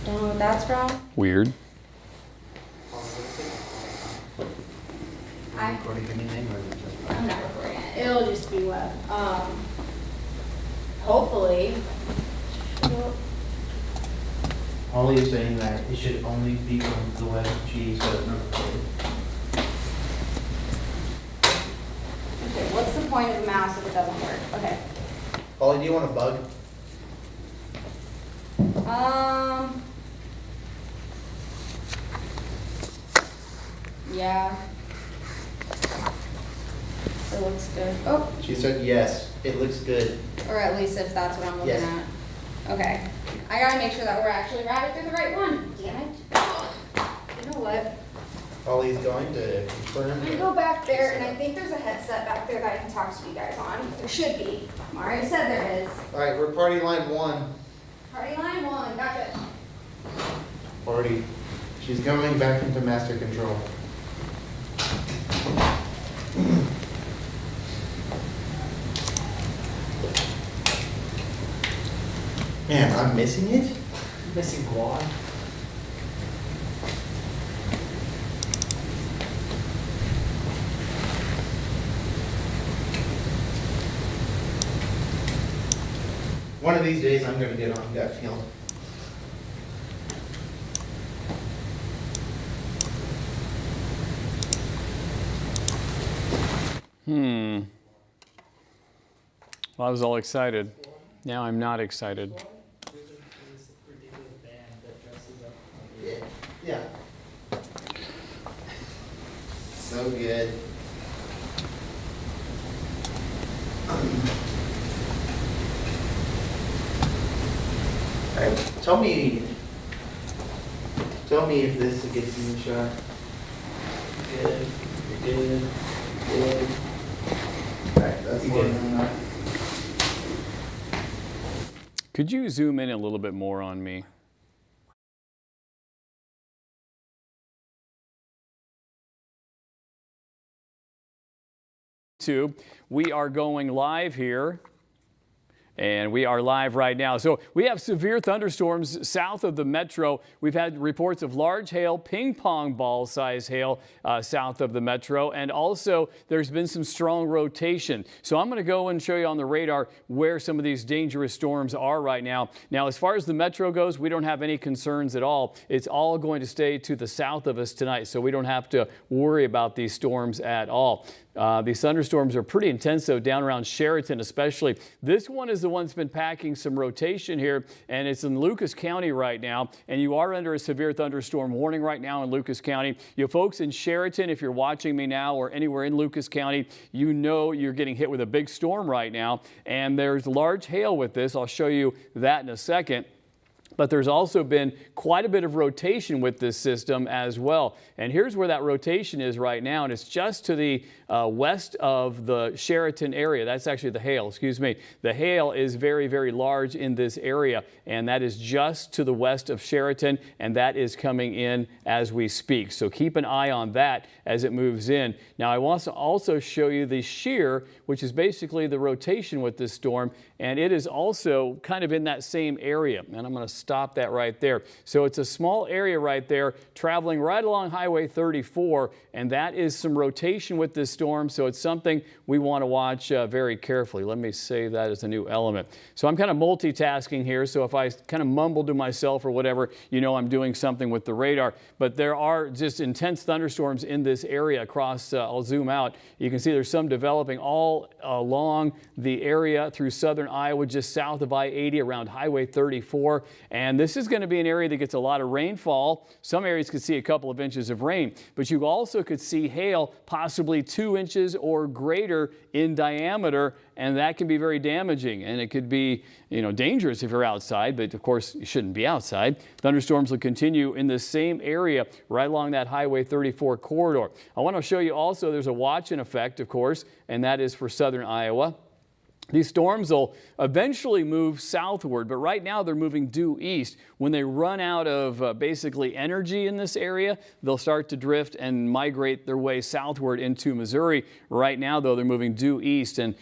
Don't know what that's from. Weird. I'm not recording it. It'll just be web. Hopefully. Holly is saying that it should only be from the web G, so it's not recorded. Okay, what's the point of the mouse if it doesn't work? Okay. Holly, do you want a bug? Yeah. It looks good. Oh, She said yes, it looks good. or at least if that's what I'm looking Yes. at. Okay. I gotta make sure that we're actually routed through the right one. Damn it. You know what? Holly's going to confirm. I'm gonna go back there, and I think there's a headset back there that I can talk to you guys on. There should be. Mari said there is. All right, we're party line 1. Party line 1, gotcha. Party. She's coming back into master control. Man, I'm missing it? Missing quad. One of these days I'm gonna get on gut field. Well, I was all excited. Now I'm not excited. This ridiculous band that dresses up. Yeah. So good. Alright, tell me if this gets in the shot. Good, you're good, you're good. Alright, that's more than enough. Could you zoom in a little bit more on me? We are going live here. And we are live right now. So we have severe thunderstorms south of the metro. We've had reports of large hail, ping pong ball size hail south of the metro. And also there's been some strong rotation. So I'm going to go and show you on the radar where some of these dangerous storms are right now. Now, as far as the metro goes, we don't have any concerns at all. It's all going to stay to the south of us tonight. So we don't have to worry about these storms at all. These thunderstorms are pretty intense, though, down around Sheraton especially. This one is the one that's been packing some rotation here, and it's in Lucas County right now, and you are under a severe thunderstorm warning right now in Lucas County. You folks in Sheraton, if you're watching me now or anywhere in Lucas County, you know you're getting hit with a big storm right now, and there's large hail with this. I'll show you that in a second. But there's also been quite a bit of rotation with this system as well. And here's where that rotation is right now, and it's just to the west of the Sheraton area. That's actually the hail, excuse me. The hail is very, very large in this area, and that is just to the west of Sheraton, and that is coming in as we speak. So keep an eye on that as it moves in. Now, I want to also show you the shear, which is basically the rotation with this storm, and it is also kind of in that same area. And I'm going to stop that right there. So it's a small area right there traveling right along Highway 34, and that is some rotation with this storm. So it's something we want to watch very carefully. Let me save that as a new element. So I'm kind of multitasking here. So if I kind of mumble to myself or whatever, you know I'm doing something with the radar. But there are just intense thunderstorms in this area across, I'll zoom out. You can see there's some developing all along the area through southern Iowa, just south of I-80 around Highway 34. And this is going to be an area that gets a lot of rainfall. Some areas could see a couple of inches of rain, but you also could see hail, possibly 2 inches or greater in diameter, and that can be very damaging, and it could be, you know, dangerous if you're outside, but of course you shouldn't be outside. Thunderstorms will continue in the same area right along that Highway 34 corridor. I want to show you also there's a watch in effect, of course, and that is for southern Iowa. These storms will eventually move southward, but right now they're moving due east. When they run out of basically energy in this area, they'll start to drift and migrate their way southward into Missouri. Right now, though, they're moving due east, and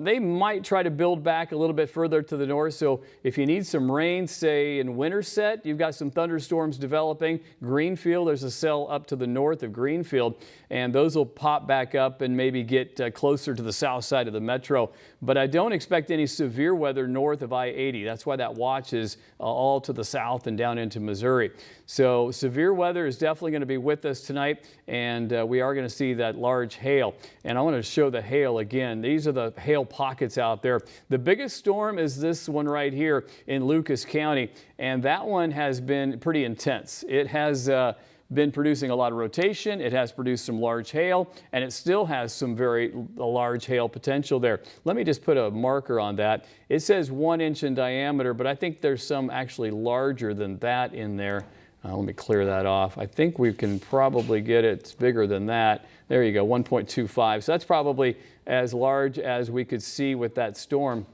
they might try to build back a little bit further to the north. So if you need some rain, say in Winterset, you've got some thunderstorms developing. Greenfield, there's a cell up to the north of Greenfield, and those will pop back up and maybe get closer to the south side of the metro. But I don't expect any severe weather north of I-80. That's why that watch is all to the south and down into Missouri. So severe weather is definitely going to be with us tonight, and we are going to see that large hail. And I want to show the hail again. These are the hail pockets out there. The biggest storm is this one right here in Lucas County, and that one has been pretty intense. It has been producing a lot of rotation. It has produced some large hail, and it still has some very large hail potential there. Let me just put a marker on that. It says 1 inch in diameter, but I think there's some actually larger than that in there. Let me clear that off. I think we can probably get it bigger than that. There you go, 1.25. So that's probably as large as we could see with that storm.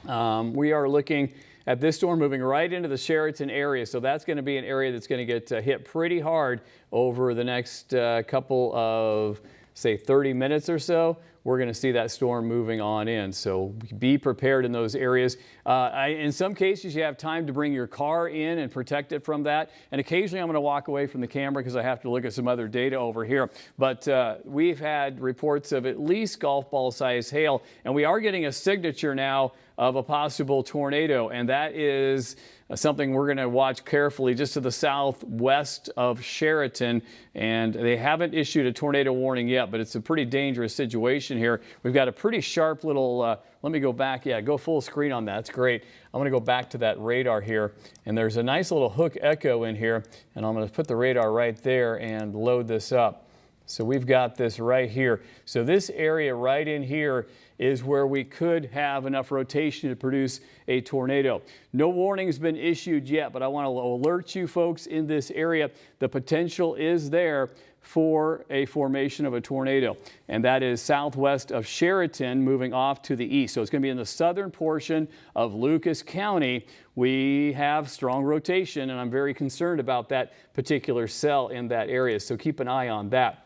We are looking at this storm moving right into the Sheraton area. So that's going to be an area that's going to get hit pretty hard over the next couple of, say, 30 minutes or so. We're going to see that storm moving on in. So be prepared in those areas. In some cases, you have time to bring your car in and protect it from that. And occasionally I'm going to walk away from the camera because I have to look at some other data over here. But we've had reports of at least golf ball size hail, and we are getting a signature now of a possible tornado, and that is something we're going to watch carefully just to the southwest of Sheraton. And they haven't issued a tornado warning yet, but it's a pretty dangerous situation here. We've got a pretty sharp little, let me go back. Yeah, go full screen on that. That's great. I'm going to go back to that radar here, and there's a nice little hook echo in here, and I'm going to put the radar right there and load this up. So we've got this right here. So this area right in here is where we could have enough rotation to produce a tornado. No warning has been issued yet, but I want to alert you folks in this area. The potential is there for a formation of a tornado, and that is southwest of Sheraton moving off to the east. So it's going to be in the southern portion of Lucas County. We have strong rotation, and I'm very concerned about that particular cell in that area, so keep an eye on that.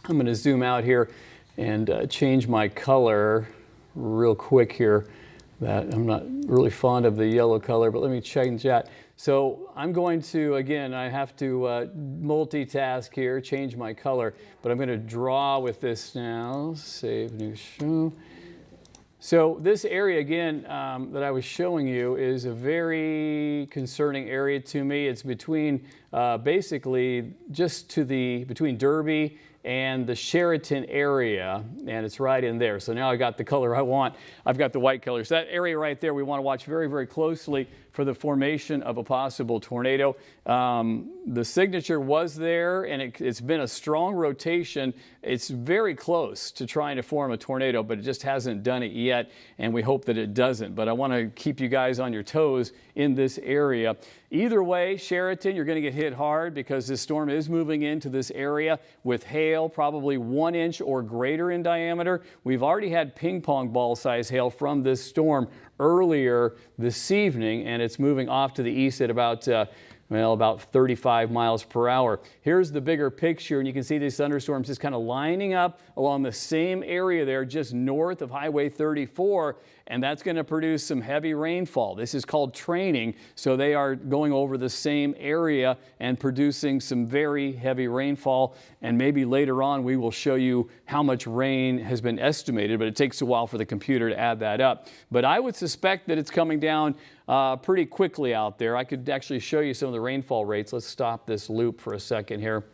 I'm going to zoom out here and change my color real quick here. That I'm not really fond of the yellow color, but let me change that. So I'm going to, again, I have to multitask here, change my color, but I'm going to draw with this now. Save new show. So this area again that I was showing you is a very concerning area to me. It's between basically just to the, between Derby and the Sheraton area, and it's right in there. So now I got the color I want. I've got the white color. So that area right there, we want to watch very, very closely for the formation of a possible tornado. The signature was there, and it's been a strong rotation. It's very close to trying to form a tornado, but it just hasn't done it yet, and we hope that it doesn't. But I want to keep you guys on your toes in this area. Either way, Sheraton, you're going to get hit hard because this storm is moving into this area with hail, probably 1 inch or greater in diameter. We've already had ping pong ball size hail from this storm earlier this evening, and it's moving off to the east at about about 35 miles per hour. Here's the bigger picture, and you can see these thunderstorms just kind of lining up along the same area there just north of Highway 34, and that's going to produce some heavy rainfall. This is called training, so they are going over the same area and producing some very heavy rainfall, and maybe later on we will show you how much rain has been estimated, but it takes a while for the computer to add that up. But I would suspect that it's coming down pretty quickly out there. I could actually show you some of the rainfall rates. Let's stop this loop for a second here,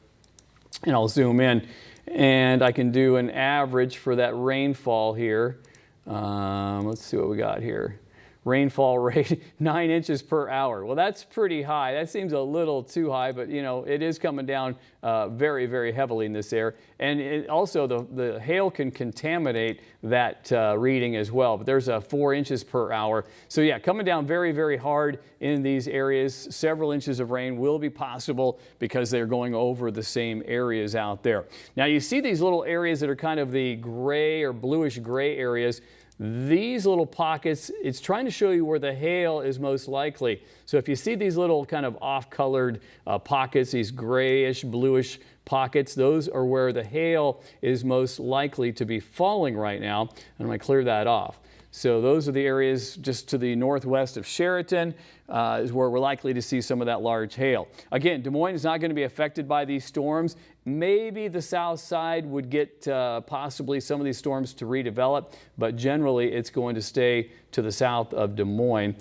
and I'll zoom in, and I can do an average for that rainfall here. Let's see what we got here. Rainfall rate 9 inches per hour. Well, that's pretty high. That seems a little too high, but you know, it is coming down very, very heavily in this area. And also the hail can contaminate that reading as well. But there's 4 inches per hour. So yeah, coming down very, very hard in these areas. Several inches of rain will be possible because they're going over the same areas out there. Now you see these little areas that are kind of the gray or bluish gray areas. These little pockets, it's trying to show you where the hail is most likely. So if you see these little kind of off-colored pockets, these grayish, bluish pockets, those are where the hail is most likely to be falling right now. And I'm going to clear that off. So those are the areas just to the northwest of Sheraton is where we're likely to see some of that large hail. Again, Des Moines is not going to be affected by these storms. Maybe the south side would get possibly some of these storms to redevelop, but generally it's going to stay to the south of Des Moines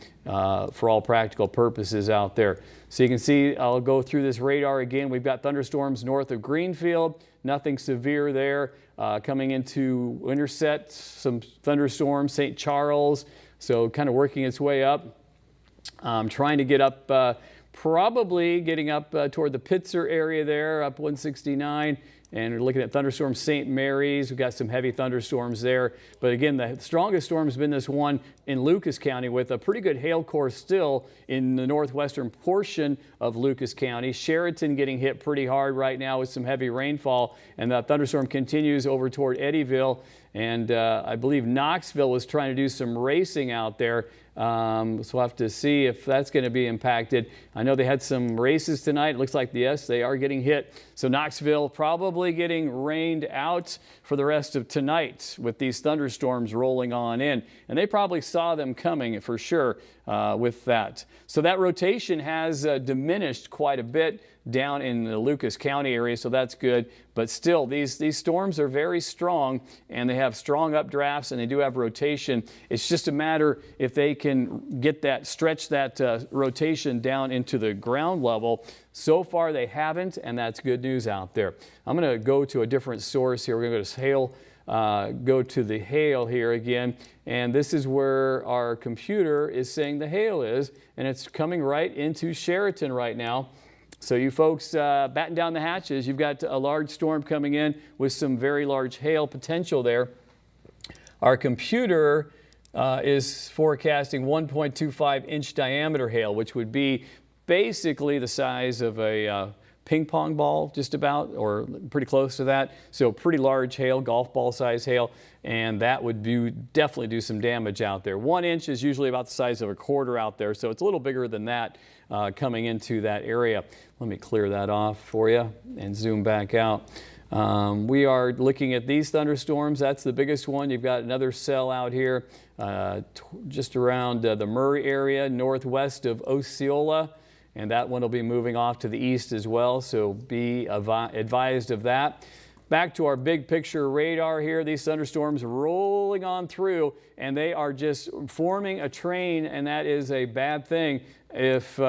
for all practical purposes out there. So you can see, I'll go through this radar again. We've got thunderstorms north of Greenfield, nothing severe there. Coming into Winterset, some thunderstorms, St. Charles, so kind of working its way up. Trying to get up, probably getting up toward the Pitzer area there, up 169. And we're looking at thunderstorms St. Mary's. We've got some heavy thunderstorms there. But again, the strongest storm has been this one in Lucas County with a pretty good hail core still in the northwestern portion of Lucas County. Sheraton getting hit pretty hard right now with some heavy rainfall. And that thunderstorm continues over toward Eddyville. And I believe Knoxville was trying to do some racing out there. So we'll have to see if that's going to be impacted. I know they had some races tonight. It looks like, yes, they are getting hit. So Knoxville probably getting rained out for the rest of tonight with these thunderstorms rolling on in. And they probably saw them coming for sure with that. So that rotation has diminished quite a bit down in the Lucas County area, so that's good. But still, these storms are very strong, and they have strong updrafts, and they do have rotation. It's just a matter if they can get that, stretch that rotation down into the ground level. So far, they haven't, and that's good news out there. I'm going to go to a different source here. We're going to go to hail. Go to the hail here again, and this is where our computer is saying the hail is, and it's coming right into Sheraton right now. So you folks batten down the hatches. You've got a large storm coming in with some very large hail potential there. Our computer is forecasting 1.25 inch diameter hail, which would be basically the size of a ping pong ball, just about, or pretty close to that. So pretty large hail, golf ball size hail, and that would definitely do some damage out there. 1 inch is usually about the size of a quarter out there, so it's a little bigger than that coming into that area. Let me clear that off for you and zoom back out. We are looking at these thunderstorms. That's the biggest one. You've got another cell out here just around the Murray area, northwest of Osceola. And that one will be moving off to the east as well, so be advised of that. Back to our big picture radar here, these thunderstorms rolling on through, and they are just forming a train, and that is a bad thing. If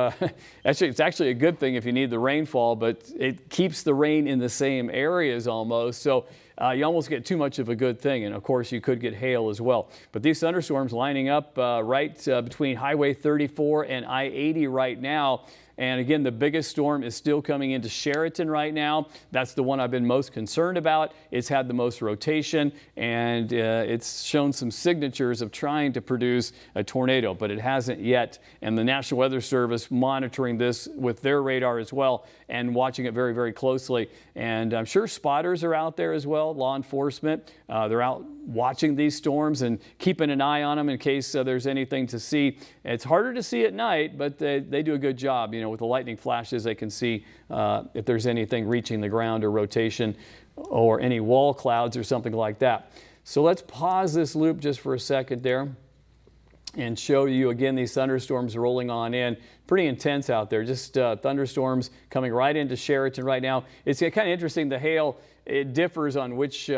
it's actually a good thing if you need the rainfall, but it keeps the rain in the same areas almost. So you almost get too much of a good thing, and of course you could get hail as well. But these thunderstorms lining up right between Highway 34 and I-80 right now. And again, the biggest storm is still coming into Sheraton right now. That's the one I've been most concerned about. It's had the most rotation, and it's shown some signatures of trying to produce a tornado, but it hasn't yet. And the National Weather Service monitoring this with their radar as well and watching it very, very closely. And I'm sure spotters are out there as well, law enforcement. They're out watching these storms and keeping an eye on them in case there's anything to see. It's harder to see at night, but they do a good job. You know, with the lightning flashes, they can see if there's anything reaching the ground or rotation or any wall clouds or something like that. So let's pause this loop just for a second there and show you again these thunderstorms rolling on in. Pretty intense out there, just thunderstorms coming right into Sheraton right now. It's kind of interesting, the hail, it differs on which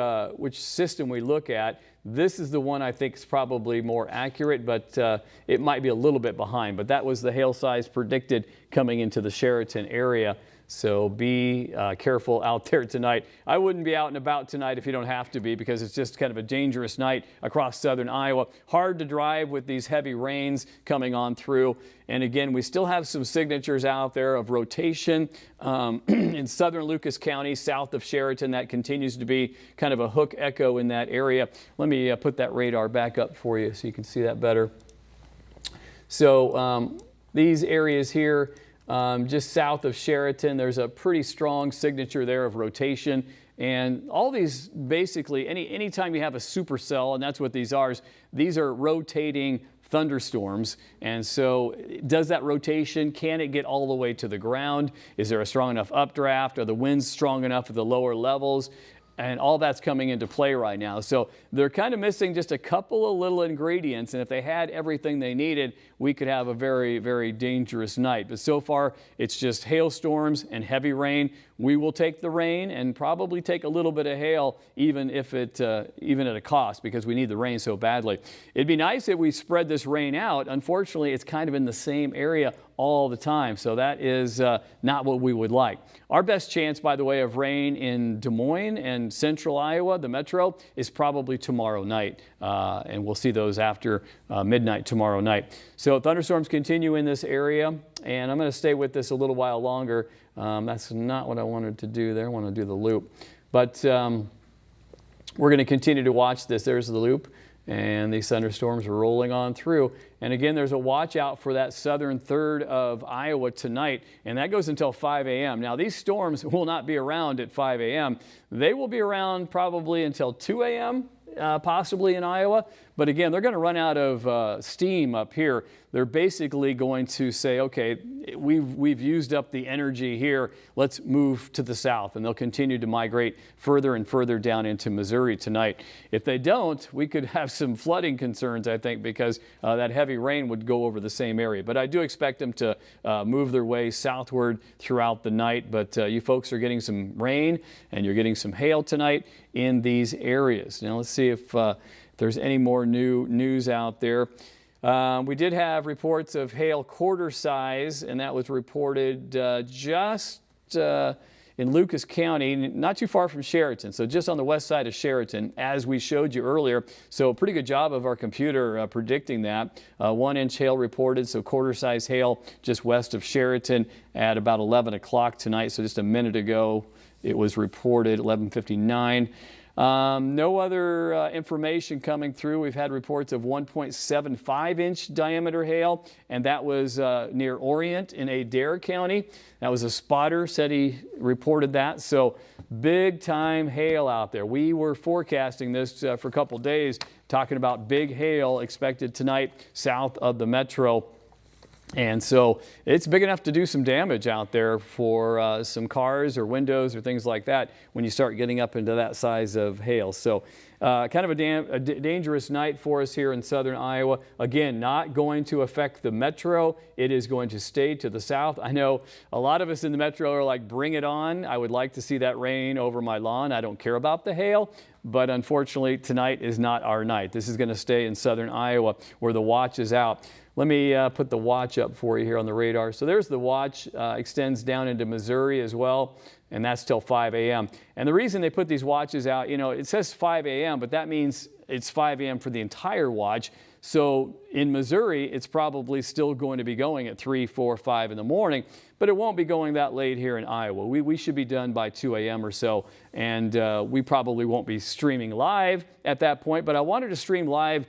system we look at. This is the one I think is probably more accurate, but it might be a little bit behind. But that was the hail size predicted coming into the Sheraton area. So be careful out there tonight. I wouldn't be out and about tonight if you don't have to be, because it's just kind of a dangerous night across southern Iowa. Hard to drive with these heavy rains coming on through. And again, we still have some signatures out there of rotation in southern Lucas County, south of Sheraton. That continues to be kind of a hook echo in that area. Let me put that radar back up for you so you can see that better. So these areas here, just south of Sheraton, there's a pretty strong signature there of rotation. And all these basically, anytime you have a supercell, and that's what these are rotating thunderstorms. And so does that rotation, can it get all the way to the ground? Is there a strong enough updraft? Are the winds strong enough at the lower levels? And all that's coming into play right now. So they're kind of missing just a couple of little ingredients. And if they had everything they needed, we could have a very, very dangerous night. But so far, it's just hailstorms and heavy rain. We will take the rain and probably take a little bit of hail, even if even at a cost, because we need the rain so badly. It'd be nice if we spread this rain out. Unfortunately, it's kind of in the same area all the time. So that is not what we would like. Our best chance, by the way, of rain in Des Moines and central Iowa, the metro, is probably tomorrow night. And we'll see those after midnight tomorrow night. So thunderstorms continue in this area, and I'm going to stay with this a little while longer. That's not what I wanted to do there. I want to do the loop. But we're going to continue to watch this. There's the loop. And these thunderstorms are rolling on through. And again, there's a watch out for that southern third of Iowa tonight, and that goes until 5 a.m. Now, these storms will not be around at 5 a.m. They will be around probably until 2 a.m., possibly in Iowa. But again, they're going to run out of steam up here. They're basically going to say, okay, we've used up the energy here. Let's move to the south. And they'll continue to migrate further and further down into Missouri tonight. If they don't, we could have some flooding concerns, I think, because that heavy rain would go over the same area. But I do expect them to move their way southward throughout the night. But you folks are getting some rain and you're getting some hail tonight in these areas. Now let's see if there's any more new news out there. We did have reports of hail quarter size, and that was reported just in Lucas County, not too far from Sheraton, so just on the west side of Sheraton, as we showed you earlier. So a pretty good job of our computer predicting that. 1 inch hail reported, so quarter size hail just west of Sheraton at about 11 o'clock tonight. So just a minute ago, it was reported 11:59. No other information coming through. We've had reports of 1.75 inch diameter hail, and that was near Orient in Adair County. That was a spotter, said he reported that. So big time hail out there. We were forecasting this for a couple days, talking about big hail expected tonight south of the metro. And so it's big enough to do some damage out there for some cars or windows or things like that when you start getting up into that size of hail. So kind of a dangerous night for us here in southern Iowa. Again, not going to affect the metro. It is going to stay to the south. I know a lot of us in the metro are like, bring it on. I would like to see that rain over my lawn. I don't care about the hail. But unfortunately, tonight is not our night. This is going to stay in southern Iowa where the watch is out. Let me put the watch up for you here on the radar. So there's the watch, extends down into Missouri as well, and that's till 5 a.m. And the reason they put these watches out, you know, it says 5 a.m., but that means it's 5 a.m. for the entire watch. So in Missouri, it's probably still going to be going at 3, 4, 5 in the morning, but it won't be going that late here in Iowa. We should be done by 2 a.m. or so, and we probably won't be streaming live at that point, but I wanted to stream live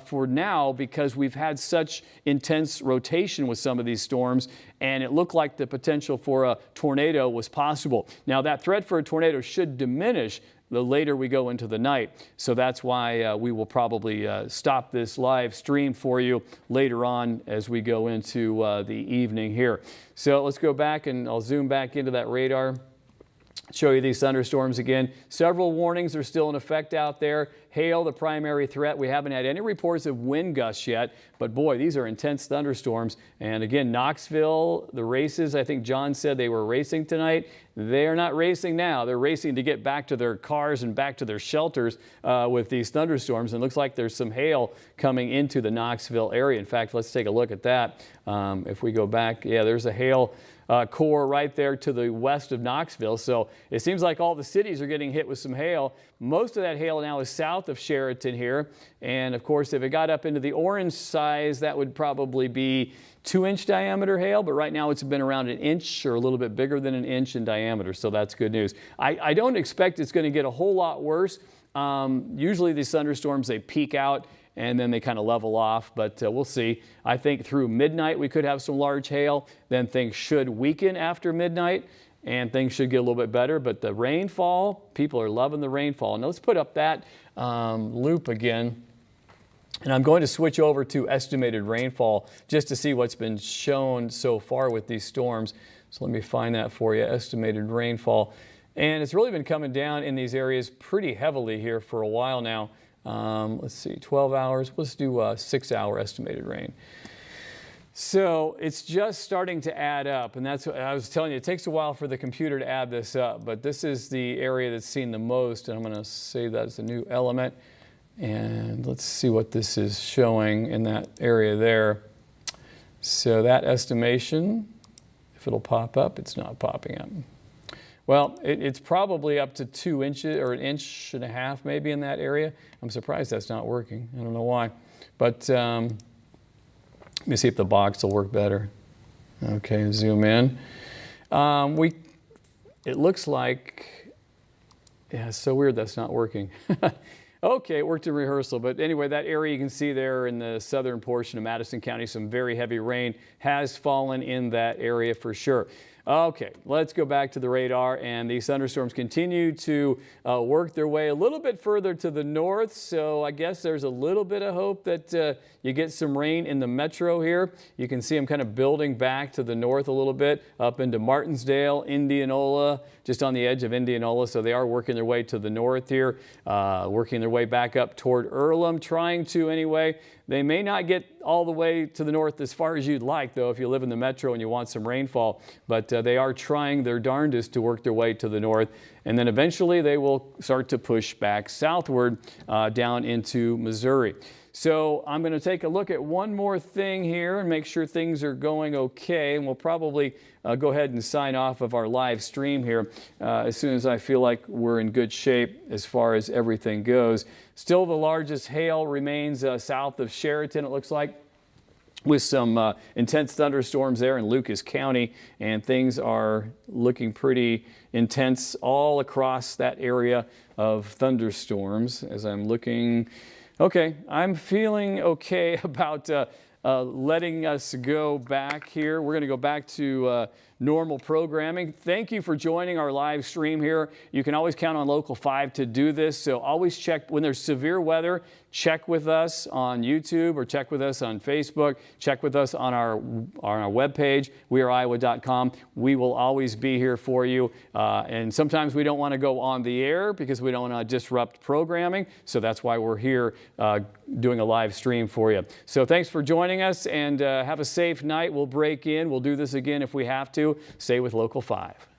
for now because we've had such intense rotation with some of these storms, and it looked like the potential for a tornado was possible. Now that threat for a tornado should diminish the later we go into the night. So that's why we will probably stop this live stream for you later on as we go into the evening here. So let's go back and I'll zoom back into that radar. Show you these thunderstorms again. Several warnings are still in effect out there. Hail, the primary threat. We haven't had any reports of wind gusts yet, but boy, these are intense thunderstorms. And again, Knoxville, the races, I think John said they were racing tonight. They're not racing now. They're racing to get back to their cars and back to their shelters with these thunderstorms. And it looks like there's some hail coming into the Knoxville area. In fact, let's take a look at that. If we go back, yeah, there's a hail core right there to the west of Knoxville. So it seems like all the cities are getting hit with some hail. Most of that hail now is south of Sheraton here. And of course, if it got up into the orange size, that would probably be 2-inch diameter hail. But right now it's been around 1 inch or a little bit bigger than 1 inch in diameter. So that's good news. I don't expect it's going to get a whole lot worse. Usually these thunderstorms, they peak out and then they kind of level off, but we'll see. I think through midnight we could have some large hail, then things should weaken after midnight, and things should get a little bit better. But the rainfall, people are loving the rainfall. Now let's put up that loop again. And I'm going to switch over to estimated rainfall just to see what's been shown so far with these storms. So let me find that for you, estimated rainfall. And it's really been coming down in these areas pretty heavily here for a while now. Let's see, 12 hours. Let's do 6-hour estimated rain. So it's just starting to add up, and that's what I was telling you. It takes a while for the computer to add this up, but this is the area that's seen the most, and I'm going to save that as a new element. And let's see what this is showing in that area there. So that estimation, if it'll pop up, it's not popping up. Well, it's probably up to 2 inches or 1.5 inches maybe in that area. I'm surprised that's not working. I don't know why. But let me see if the box will work better. Okay, zoom in. It looks like, yeah, it's so weird that's not working. Okay, it worked in rehearsal, but anyway, that area you can see there in the southern portion of Madison County, some very heavy rain has fallen in that area for sure. Okay, let's go back to the radar, and these thunderstorms continue to work their way a little bit further to the north, so I guess there's a little bit of hope that you get some rain in the metro here. You can see them kind of building back to the north a little bit, up into Martinsdale, Indianola, just on the edge of Indianola, so they are working their way to the north here, working their way back up toward Earlham, trying to anyway. They may not get all the way to the north as far as you'd like, though, if you live in the metro and you want some rainfall. But they are trying their darndest to work their way to the north. And then eventually they will start to push back southward down into Missouri. So I'm going to take a look at one more thing here and make sure things are going okay. And we'll probably go ahead and sign off of our live stream here as soon as I feel like we're in good shape as far as everything goes. Still, the largest hail remains south of Sheraton, it looks like, with some intense thunderstorms there in Lucas County, and things are looking pretty intense all across that area of thunderstorms as I'm looking. Okay, I'm feeling okay about letting us go back here. We're going to go back to normal programming. Thank you for joining our live stream here. You can always count on Local 5 to do this, so always check when there's severe weather. Check with us on YouTube or check with us on Facebook. Check with us on our webpage, weareiowa.com. We will always be here for you. And sometimes we don't want to go on the air because we don't want to disrupt programming. So that's why we're here doing a live stream for you. So thanks for joining us, and have a safe night. We'll break in. We'll do this again if we have to. Stay with Local 5.